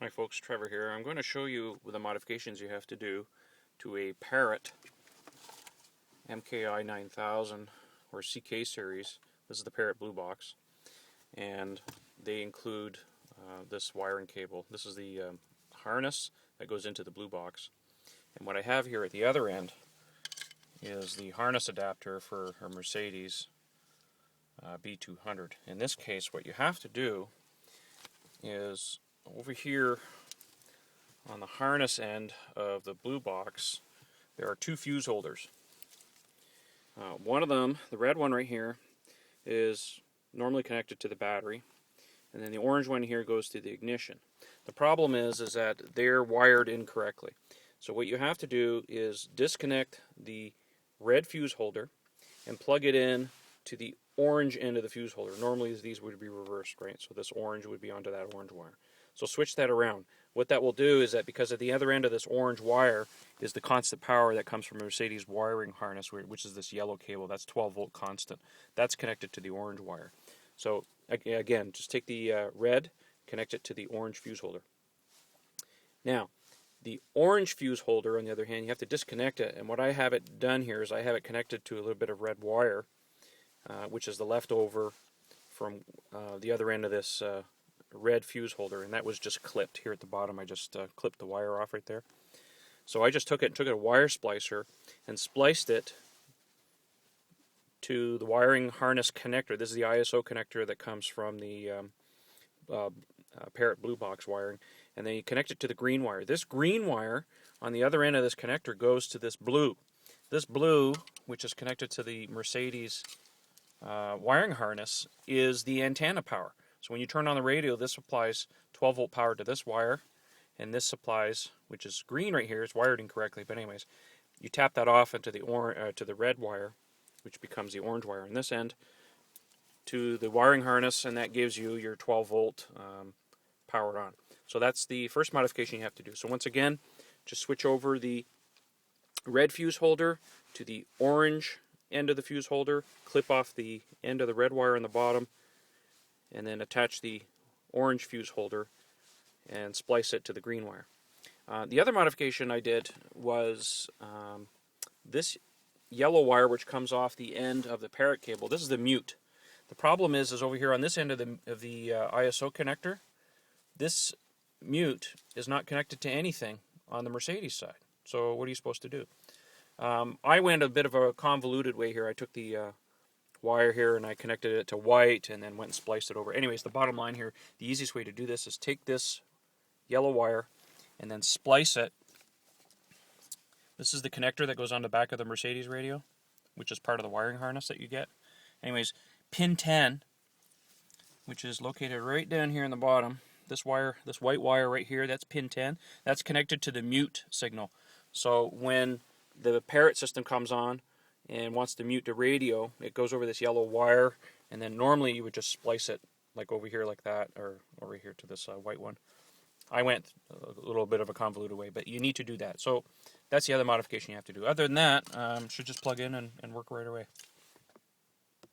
Hi folks, Trevor here. I'm going to show you the modifications you have to do to a Parrot MKi 9000 or CK series. This is the Parrot Blue Box, and they include this wiring cable. This is the harness that goes into the Blue Box, and what I have here at the other end is the harness adapter for a Mercedes B200. In this case, what you have to do is over here on the harness end of the Blue Box, there are two fuse holders. One of them, the red one right here, is normally connected to the battery, and then the orange one here goes to the ignition. The problem is that they're wired incorrectly. So what you have to do is disconnect the red fuse holder and plug it in to the orange end of the fuse holder. Normally these would be reversed, right? So this orange would be onto that orange wire. So switch that around. What that will do is that because at the other end of this orange wire is the constant power that comes from a Mercedes wiring harness, which is this yellow cable. That's 12 volt constant. That's connected to the orange wire. So again, just take the red, connect it to the orange fuse holder. Now, the orange fuse holder, on the other hand, you have to disconnect it. And what I have it done here is I have it connected to a little bit of red wire, which is the leftover from the other end of this red fuse holder, and that was just clipped here at the bottom. I just clipped the wire off right there. So I just took a wire splicer and spliced it to the wiring harness connector. This is the ISO connector that comes from the Parrot Blue Box wiring, and then you connect it to the green wire. This green wire on the other end of this connector goes to this blue. This blue, which is connected to the Mercedes wiring harness, is the antenna power. So when you turn on the radio, this supplies 12 volt power to this wire, and this supplies, which is green right here, it's wired incorrectly, but anyways, you tap that off into the red wire, which becomes the orange wire on this end, to the wiring harness, and that gives you your 12 volt powered on. So that's the first modification you have to do. So once again, just switch over the red fuse holder to the orange end of the fuse holder, clip off the end of the red wire on the bottom, and then attach the orange fuse holder and splice it to the green wire. The other modification I did was this yellow wire, which comes off the end of the Parrot cable. This is the mute. The problem is over here on this end of the ISO connector, this mute is not connected to anything on the Mercedes side. So what are you supposed to do? I went a bit of a convoluted way here. I took the wire here and I connected it to white and then went and spliced it over. Anyways, the bottom line here, the easiest way to do this is take this yellow wire and then splice it. This is the connector that goes on the back of the Mercedes radio, which is part of the wiring harness that you get. Anyways, pin 10, which is located right down here in the bottom, this wire, this white wire right here, that's pin 10. That's connected to the mute signal. So when the Parrot system comes on and wants to mute the radio, it goes over this yellow wire, and then normally you would just splice it like over here like that, or over here to this white one. I went a little bit of a convoluted way, but you need to do that. So that's the other modification you have to do. Other than that, should just plug in and work right away.